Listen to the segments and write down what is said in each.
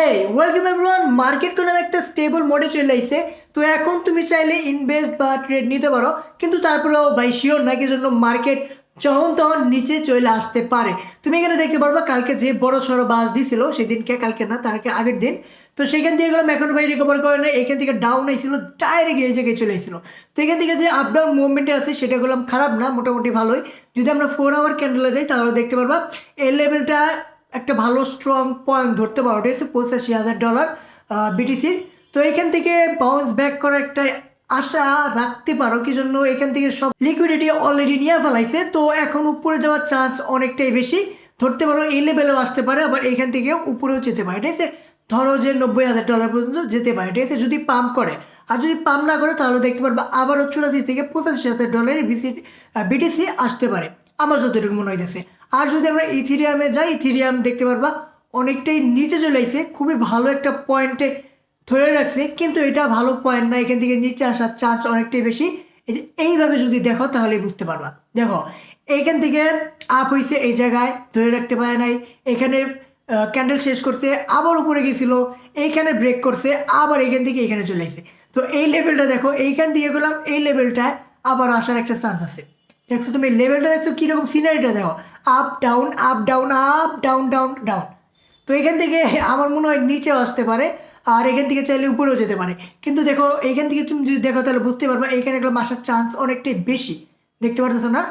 হেই welcome everyone, market করলাম একটা stable মোডে চলে আসছে। তো এখন তুমি চাইলে ইনভেস্ট বা ট্রেড নিতে পারো, কিন্তু তারপরেও ভাই শিওর না কি জন্য মার্কেট যখন তখন নিচে চলে আসতে পারে। তুমি এখানে দেখতে পারবা কালকে যে বড় সড়ো বাস দিছিল সেদিনকে, কালকে না তার আগের দিন। তো সেখান থেকে গেলাম, এখন ভাই রিকভার করে না, এখান থেকে ডাউন আইছিল, ডাইরেক্ট এই জায়গায় চলে আসছিল। তো এখান থেকে যে আপ ডাউন মুভমেন্টে আছে সেটা করলাম খারাপ না, মোটামুটি ভালোই। যদি আমরা 4 আওয়ার ক্যান্ডেলে যাই তাহলে দেখতে পারবা এই লেভেলটা একটা ভালো স্ট্রং পয়েন্ট ধরতে পারো, ঠিক আছে, $85,000 বিটিসির। তো এখান থেকে বাউন্স ব্যাক করার একটা আশা রাখতে পারো, কি জন্য এখান থেকে সব লিকুইডিটি অলরেডি নিয়ে ফেলাইছে। তো এখন উপরে যাওয়ার চান্স অনেকটাই বেশি, ধরতে পারো এই লেভেলেও আসতে পারে, আবার এখান থেকে উপরেও যেতে পারে, ঠিক আছে। ধরো যে $90,000 পর্যন্ত যেতে পারে, ঠিক আছে, যদি পাম্প করে। আর যদি পাম্প না করে তাহলে দেখতে পারবা আবারও 84 থেকে $85,000 বিটিসি আসতে পারে, আমার যতটুকু মনে হইতেছে। আর যদি আমরা ইথিরিয়ামে যাই, ইথিরিয়াম দেখতে পারবা অনেকটাই নিচে চলে আসছে, খুবই ভালো একটা পয়েন্টে ধরে রাখছে, কিন্তু এটা ভালো পয়েন্ট না, এখান থেকে নিচে আসার চান্স অনেকটাই বেশি। এই যে এইভাবে যদি দেখো তাহলে বুঝতে পারবা। দেখো এইখান থেকে আপ হয়েছে, এই জায়গায় ধরে রাখতে পারে নাই, এখানে ক্যান্ডেল শেষ করছে, আবার উপরে গেছিল, এইখানে ব্রেক করছে, আবার এখান থেকে এখানে চলে আসছে। তো এই লেভেলটা দেখো, এইখান দিয়ে গেলাম, এই লেভেলটায় আবার আসার একটা চান্স আছে। দেখছো তুমি লেভেলটা, দেখছো কীরকম সিনারিটা দেখো, up down up down up down down down. তো এখান থেকে আমার মনে হয় নিচেও আসতে পারে, আর এখান থেকে চাইলে উপরেও যেতে পারে। কিন্তু দেখো এইখান থেকে তুমি যদি দেখো তাহলে বুঝতে পারবা এইখানে গেলাম আসার চান্স অনেকটাই বেশি, দেখতে পারতেছো না,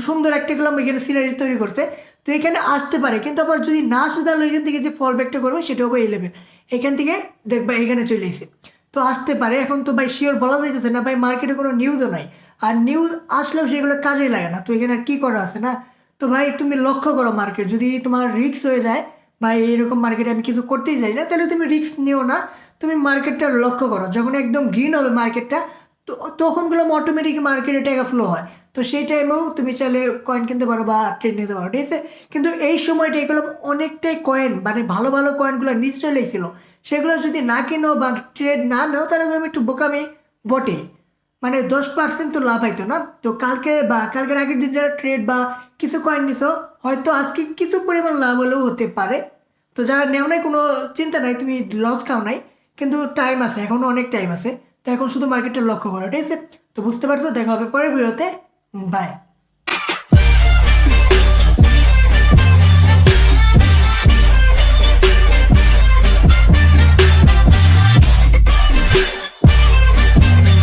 সুন্দর একটা গেলাম এখানে সিনারি তৈরি করছে। তো এখানে আসতে পারে, কিন্তু আবার যদি না আসে তাহলে এখান থেকে যে ফল ব্যাকটা করবে সেটা হবে এই লেভেল, এখান থেকে দেখবা এখানে চলে এসে। তো আসতে পারে, এখন তো ভাই শিওর বলা যাইতেছে না, ভাই মার্কেটে কোনো নিউজও নাই, আর নিউজ আসলেও সেগুলো কাজে লাগে না। তো এখানে আর কি করা আছে না। তো ভাই তুমি লক্ষ্য করো মার্কেট, যদি তোমার রিস্ক হয়ে যায় ভাই এরকম মার্কেটে আমি কিছু করতেই চাই না, তাহলে তুমি রিস্ক নিও না। তুমি মার্কেটটা লক্ষ্য করো, যখন একদম গ্রিন হবে মার্কেটটা, তো তখনগুলো অটোমেটিক মার্কেটে টাকা ফ্লো হয়। তো সেই টাইমেও তুমি চাইলে কয়েন কিনতে পারো বা ট্রেড নিতে পারো, ঠিক আছে। কিন্তু এই সময়টা এগুলো অনেকটাই কয়েন, মানে ভালো ভালো কয়েনগুলো নিচে চলে ছিল, সেগুলো যদি না কিনো বা ট্রেড না নাও তাহলে একটু বোকামি বটে, মানে 10% তো লাভ হইতো না। তো কালকে বা কালকের আগের দিন যারা ট্রেড বা কিছু কয়েন নিছো, হয়তো আজকে কিছু পরিমাণ লাভ হলেও হতে পারে। তো যারা নেও নাই কোনো চিন্তা নাই, তুমি লস খাও নাই, কিন্তু টাইম আছে, এখনো অনেক টাইম আছে। তো এখন শুধু মার্কেটটা লক্ষ্য করো, ঠিক আছে। তো বুঝতে পারছো, দেখা হবে পরের ভিডিওতে, বাই।